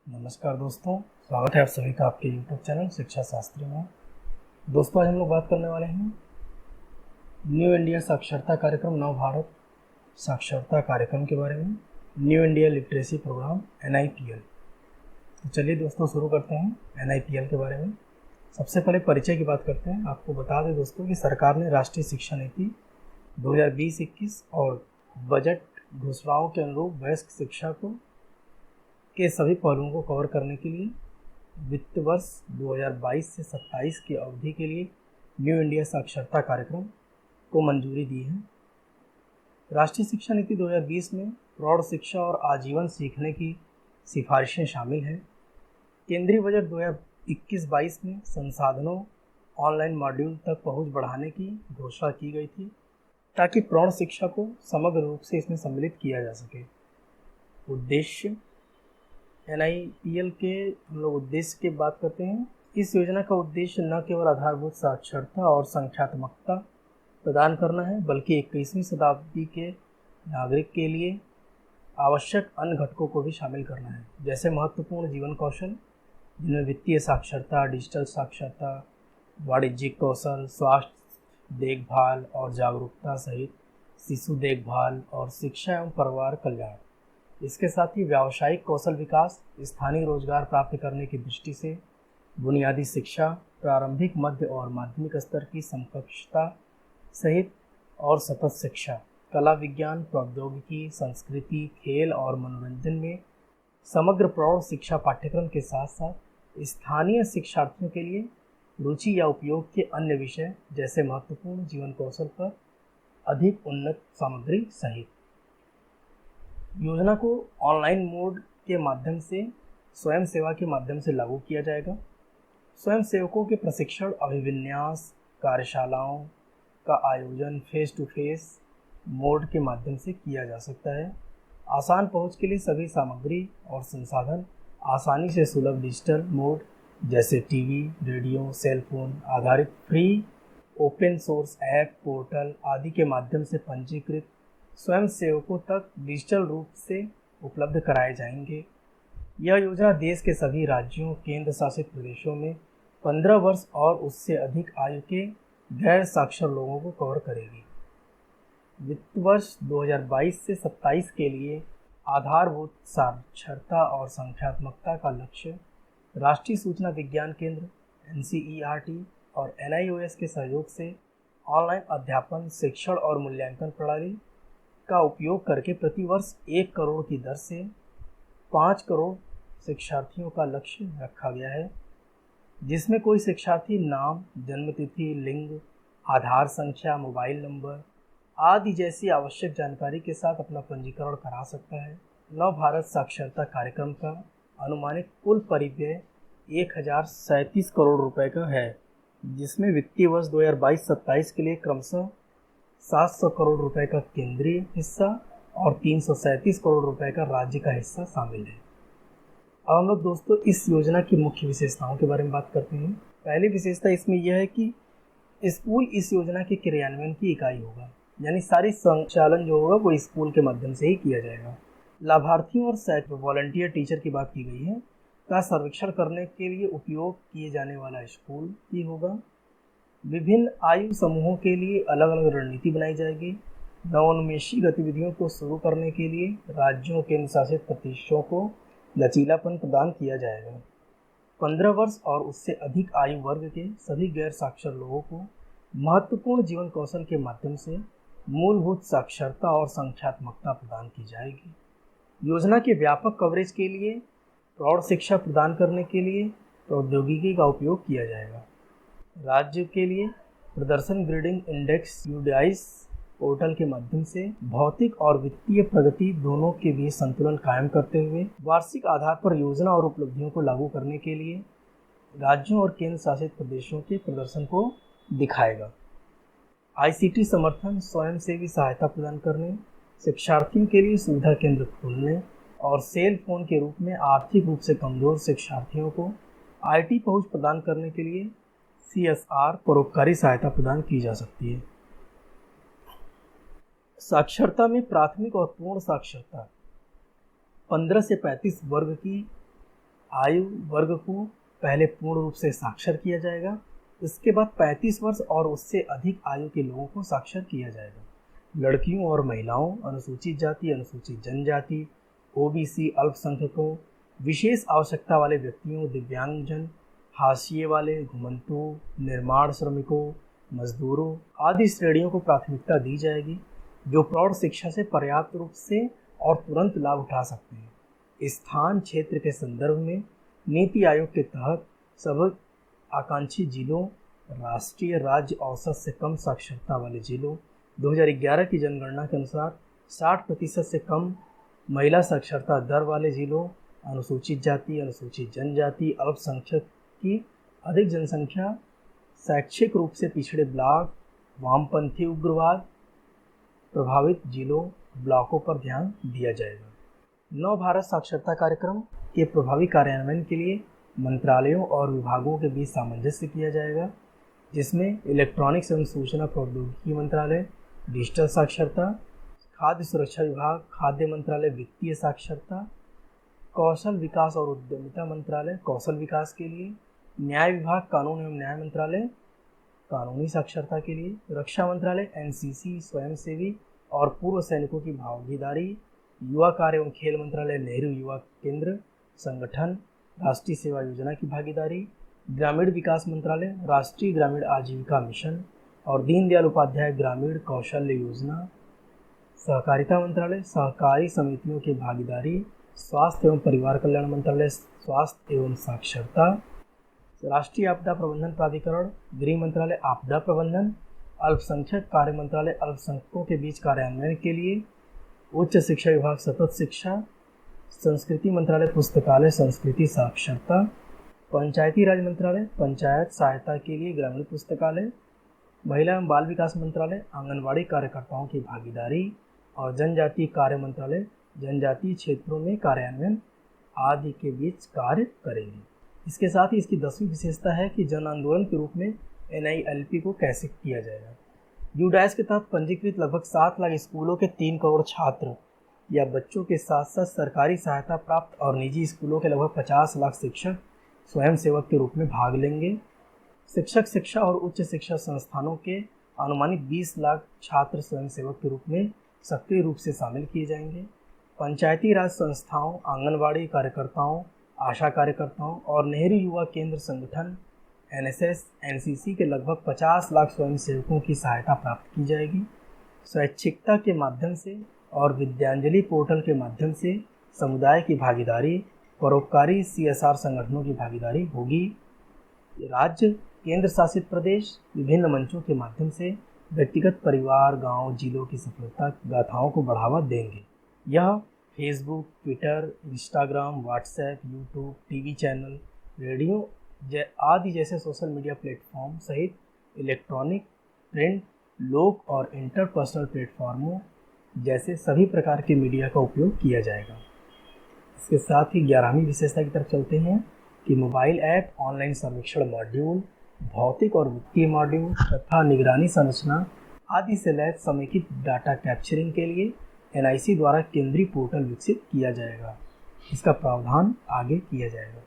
नमस्कार दोस्तों, स्वागत है आप सभी का आपके YouTube चैनल शिक्षा शास्त्री में। दोस्तों, आज हम लोग बात करने वाले हैं न्यू इंडिया साक्षरता कार्यक्रम, नव भारत साक्षरता कार्यक्रम के बारे में, new India literacy programme NIPL। तो चलिए दोस्तों, शुरू करते हैं NIPL के बारे में। सबसे पहले परिचय की बात करते हैं। आपको बता दें दोस्तों कि सरकार ने राष्ट्रीय शिक्षा नीति 2020-21 और बजट घोषणाओं के अनुरूप वयस्क शिक्षा के सभी पहलुओं को कवर करने के लिए वित्त वर्ष 2022 से 27 की अवधि के लिए न्यू इंडिया साक्षरता कार्यक्रम को मंजूरी दी है। राष्ट्रीय शिक्षा नीति 2020 में प्रौढ़ शिक्षा और आजीवन सीखने की सिफारिशें शामिल हैं। केंद्रीय बजट 2021-22 में संसाधनों ऑनलाइन मॉड्यूल तक पहुंच बढ़ाने की घोषणा की गई थी ताकि प्रौढ़ शिक्षा को समग्र रूप से इसमें सम्मिलित किया जा सके। उद्देश्य NIPL के हम लोग उद्देश्य की बात करते हैं। इस योजना का उद्देश्य न केवल आधारभूत साक्षरता और संख्यात्मकता प्रदान करना है, बल्कि 21वीं शताब्दी के नागरिक के लिए आवश्यक अन्य घटकों को भी शामिल करना है, जैसे महत्वपूर्ण जीवन कौशल जिनमें वित्तीय साक्षरता, डिजिटल साक्षरता, वाणिज्यिक कौशल, स्वास्थ्य देखभाल और जागरूकता सहित शिशु देखभाल और शिक्षा एवं परिवार कल्याण। इसके साथ ही व्यावसायिक कौशल विकास, स्थानीय रोजगार प्राप्त करने की दृष्टि से बुनियादी शिक्षा, प्रारंभिक, मध्य और माध्यमिक स्तर की समकक्षता सहित और सतत शिक्षा, कला, विज्ञान, प्रौद्योगिकी, संस्कृति, खेल और मनोरंजन में समग्र प्रौढ़ शिक्षा पाठ्यक्रम के साथ साथ स्थानीय शिक्षार्थियों के लिए रुचि या उपयोग के अन्य विषय जैसे महत्वपूर्ण जीवन कौशल पर अधिक उन्नत सामग्री सहित। योजना को ऑनलाइन मोड के माध्यम से स्वयं सेवा के माध्यम से लागू किया जाएगा। स्वयं सेवकों के प्रशिक्षण, अभिविन्यास, कार्यशालाओं का आयोजन फेस टू फेस मोड के माध्यम से किया जा सकता है। आसान पहुंच के लिए सभी सामग्री और संसाधन आसानी से सुलभ डिजिटल मोड जैसे टीवी, रेडियो, सेल फोन आधारित free open source app, portal आदि के माध्यम से पंजीकृत स्वयं सेवकों तक डिजिटल रूप से उपलब्ध कराए जाएंगे। यह योजना देश के सभी राज्यों, केंद्र शासित प्रदेशों में 15 वर्ष और उससे अधिक आयु के गैर साक्षर लोगों को कवर करेगी। वित्त वर्ष 2022 से 27 के लिए आधारभूत साक्षरता और संख्यात्मकता का लक्ष्य राष्ट्रीय सूचना विज्ञान केंद्र NCERT और NIOS के सहयोग से ऑनलाइन अध्यापन, शिक्षण और मूल्यांकन प्रणाली का उपयोग करके प्रति वर्ष 1 करोड़ की दर से 5 करोड़ शिक्षार्थियों का लक्ष्य रखा गया है, जिसमें कोई शिक्षार्थी नाम, जन्मतिथि, लिंग, आधार संख्या, मोबाइल नंबर आदि जैसी आवश्यक जानकारी के साथ अपना पंजीकरण करा सकता है। नव भारत साक्षरता कार्यक्रम का अनुमानित कुल परिव्यय 1037 करोड़ रुपए का है, जिसमें वित्तीय वर्ष 2022-27 के लिए क्रमशः 700 करोड़ रुपए का केंद्रीय हिस्सा और 337 करोड़ रुपए का राज्य का हिस्सा शामिल है। अब हम लोग दोस्तों इस योजना की मुख्य विशेषताओं के बारे में बात करते हैं। पहली विशेषता इसमें यह है कि स्कूल इस योजना के क्रियान्वयन की इकाई होगा, यानी सारी संचालन जो होगा वो स्कूल के माध्यम से ही किया जाएगा। लाभार्थियों और वॉलंटियर टीचर की बात की गई है का सर्वेक्षण करने के लिए उपयोग किए जाने वाला स्कूल ही होगा। विभिन्न आयु समूहों के लिए अलग अलग रणनीति बनाई जाएगी। नवोन्मेषी गतिविधियों को शुरू करने के लिए राज्यों के केंद्र शासित प्रदेशों को लचीलापन प्रदान किया जाएगा। 15 वर्ष और उससे अधिक आयु वर्ग के सभी गैर साक्षर लोगों को महत्वपूर्ण जीवन कौशल के माध्यम से मूलभूत साक्षरता और संख्यात्मकता प्रदान की जाएगी। योजना के व्यापक कवरेज के लिए प्रौढ़ शिक्षा प्रदान करने के लिए प्रौद्योगिकी का उपयोग किया जाएगा। राज्य के लिए प्रदर्शन ग्रेडिंग इंडेक्स UDIS पोर्टल के माध्यम से भौतिक और वित्तीय प्रगति दोनों के बीच संतुलन कायम करते हुए वार्षिक आधार पर योजना और उपलब्धियों को लागू करने के लिए राज्यों और केंद्र शासित प्रदेशों के प्रदर्शन को दिखाएगा। ICT समर्थन, स्वयंसेवी सहायता प्रदान करने, शिक्षार्थियों के लिए सुविधा केंद्र खोलने और सेल फोन के रूप में आर्थिक रूप से कमजोर शिक्षार्थियों को IT पहुंच प्रदान करने के लिए CSR परोपकारी सहायता प्रदान की जा सकती है। साक्षरता में प्राथमिक और पूर्ण साक्षरता 15 से 35 वर्ग की आयु वर्ग को पहले पूर्ण रूप से साक्षर किया जाएगा। इसके बाद 35 वर्ष और उससे अधिक आयु के लोगों को साक्षर किया जाएगा। लड़कियों और महिलाओं, अनुसूचित जाति, अनुसूचित जनजाति, ओबीसी, अल्पसंख्यकों, विशेष आवश्यकता वाले व्यक्तियों, दिव्यांगजन, हाशिए वाले, घुमंतुओं, निर्माण श्रमिकों, मजदूरों आदि श्रेणियों को प्राथमिकता दी जाएगी जो प्रौढ़ शिक्षा से पर्याप्त रूप से और तुरंत लाभ उठा सकते हैं। स्थान क्षेत्र के संदर्भ में नीति आयोग के तहत सभी आकांक्षी जिलों, राष्ट्रीय राज्य औसत से कम साक्षरता वाले जिलों, 2011 की जनगणना के अनुसार 60% से कम महिला साक्षरता दर वाले जिलों, अनुसूचित जाति, अनुसूचित जनजाति, अल्पसंख्यक की अधिक जनसंख्या, शैक्षिक रूप से पिछड़े ब्लॉक, वामपंथी उग्रवाद प्रभावित जिलों, ब्लॉकों पर ध्यान दिया जाएगा। नव भारत साक्षरता कार्यक्रम के प्रभावी कार्यान्वयन के लिए मंत्रालयों और विभागों के बीच सामंजस्य किया जाएगा, जिसमें इलेक्ट्रॉनिक्स एवं सूचना प्रौद्योगिकी मंत्रालय डिजिटल साक्षरता, खाद्य सुरक्षा विभाग खाद्य मंत्रालय वित्तीय साक्षरता, कौशल विकास और उद्यमिता मंत्रालय कौशल विकास के लिए, न्याय विभाग कानून एवं न्याय मंत्रालय कानूनी साक्षरता के लिए, रक्षा मंत्रालय एनसीसी स्वयंसेवी और पूर्व सैनिकों की भागीदारी, युवा कार्य एवं खेल मंत्रालय नेहरू युवा केंद्र संगठन राष्ट्रीय सेवा योजना की भागीदारी, ग्रामीण विकास मंत्रालय राष्ट्रीय ग्रामीण आजीविका मिशन और दीनदयाल उपाध्याय ग्रामीण कौशल्य योजना, सहकारिता मंत्रालय सहकारी समितियों की भागीदारी, स्वास्थ्य एवं परिवार कल्याण मंत्रालय स्वास्थ्य एवं साक्षरता, राष्ट्रीय आपदा प्रबंधन प्राधिकरण, गृह मंत्रालय आपदा प्रबंधन, अल्पसंख्यक कार्य मंत्रालय अल्पसंख्यकों के बीच कार्यान्वयन के लिए, उच्च शिक्षा विभाग सतत शिक्षा, संस्कृति मंत्रालय पुस्तकालय संस्कृति साक्षरता, पंचायती राज मंत्रालय पंचायत सहायता के लिए ग्रामीण पुस्तकालय, महिला एवं बाल विकास मंत्रालय आंगनबाड़ी कार्यकर्ताओं की भागीदारी और जनजातीय कार्य मंत्रालय जनजातीय क्षेत्रों में कार्यान्वयन आदि के बीच कार्य करेंगे। इसके साथ ही इसकी 10वीं विशेषता है कि जन आंदोलन के रूप में NILP को कैसे किया जाएगा। यूडाइस के तहत पंजीकृत लगभग 7 लाख स्कूलों के 3 करोड़ छात्र या बच्चों के साथ साथ सरकारी सहायता प्राप्त और निजी स्कूलों के लगभग 50 लाख शिक्षक स्वयंसेवक के रूप में भाग लेंगे। शिक्षक शिक्षा और उच्च शिक्षा संस्थानों के अनुमानित 20 लाख छात्र स्वयंसेवक के रूप में सक्रिय रूप से शामिल किए जाएंगे। पंचायती राज संस्थाओं, आंगनबाड़ी कार्यकर्ताओं, आशा कार्यकर्ताओं और नेहरू युवा केंद्र संगठन NSS, NCC के लगभग 50 लाख स्वयंसेवकों की सहायता प्राप्त की जाएगी। स्वैच्छिकता के माध्यम से और विद्यांजलि पोर्टल के माध्यम से समुदाय की भागीदारी, परोपकारी CSR संगठनों की भागीदारी होगी। राज्य, केंद्र शासित प्रदेश विभिन्न मंचों के माध्यम से व्यक्तिगत, परिवार, गांव, जिलों की सफलता गाथाओं को बढ़ावा देंगे। यह Facebook, Twitter, Instagram, WhatsApp, YouTube, TV channel, radio आदि जैसे सोशल मीडिया प्लेटफॉर्म सहित इलेक्ट्रॉनिक, प्रिंट, लोक और इंटरपर्सनल प्लेटफॉर्मों जैसे सभी प्रकार के मीडिया का उपयोग किया जाएगा। इसके साथ ही 11वीं विशेषता की तरफ चलते हैं कि मोबाइल ऐप, ऑनलाइन सर्वेक्षण मॉड्यूल, भौतिक और वित्तीय मॉड्यूल तथा निगरानी संरचना आदि से लैस समेकित डाटा कैप्चरिंग के लिए NIC द्वारा केंद्रीय पोर्टल विकसित किया जाएगा। इसका प्रावधान आगे किया जाएगा।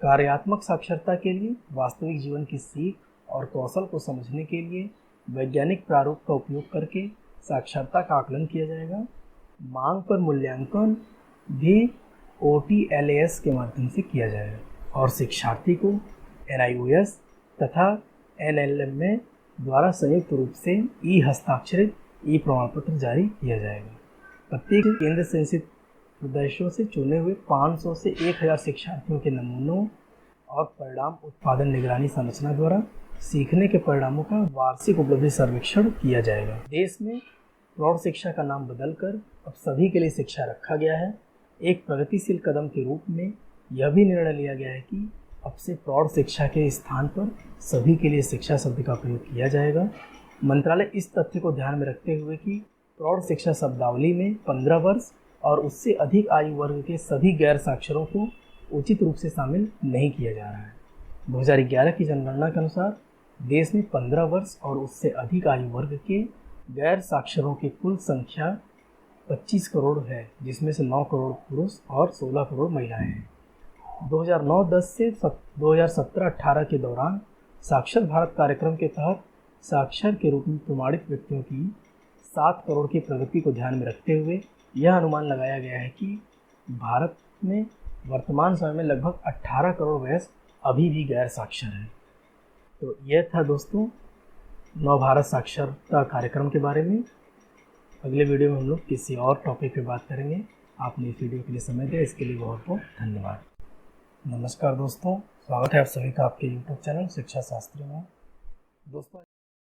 कार्यात्मक साक्षरता के लिए वास्तविक जीवन की सीख और कौशल को समझने के लिए वैज्ञानिक प्रारूप का उपयोग करके साक्षरता का आकलन किया जाएगा। मांग पर मूल्यांकन भी OTLAS के माध्यम से किया जाएगा और शिक्षार्थी को NIOS तथा NLMA द्वारा संयुक्त रूप से हस्ताक्षरित प्रमाण पत्र जारी किया जाएगा। प्रत्येक केंद्र संचित प्रदेशों से चुने हुए 500 से 1000 शिक्षार्थियों के नमूनों और परिणाम उत्पादन निगरानी संरचना द्वारा सीखने के परिणामों का वार्षिक उपलब्धि सर्वेक्षण किया जाएगा। देश में प्रौढ़ शिक्षा का नाम बदलकर अब सभी के लिए शिक्षा रखा गया है। एक प्रगतिशील कदम के रूप में यह भी निर्णय लिया गया है कि अब से प्रौढ़ शिक्षा के स्थान पर सभी के लिए शिक्षा शब्द का प्रयोग किया जाएगा। मंत्रालय इस तथ्य को ध्यान में रखते हुए कि प्रौढ़ शिक्षा शब्दावली में 15 वर्ष और उससे अधिक आयु वर्ग के सभी गैर साक्षरों को उचित रूप से शामिल नहीं किया जा रहा है। 2011 की जनगणना के अनुसार देश में 15 वर्ष और उससे अधिक आयु वर्ग के गैर साक्षरों की कुल संख्या 25 करोड़ है, जिसमें से 9 करोड़ पुरुष और 16 करोड़ महिलाएं हैं। 2009-10 से 2017-18 के दौरान साक्षर भारत कार्यक्रम के तहत साक्षर के रूप में प्रमाणित व्यक्तियों की 7 करोड़ की प्रगति को ध्यान में रखते हुए यह अनुमान लगाया गया है कि भारत में वर्तमान समय में लगभग 18 करोड़ वयस्क अभी भी गैर साक्षर हैं। तो यह था दोस्तों नव भारत साक्षरता कार्यक्रम के बारे में। अगले वीडियो में हम लोग किसी और टॉपिक पे बात करेंगे। आपने इस वीडियो के लिए समय दिया, इसके लिए बहुत बहुत धन्यवाद। नमस्कार दोस्तों, स्वागत है आप सभी का आपके YouTube चैनल शिक्षा शास्त्री में। दोस्तों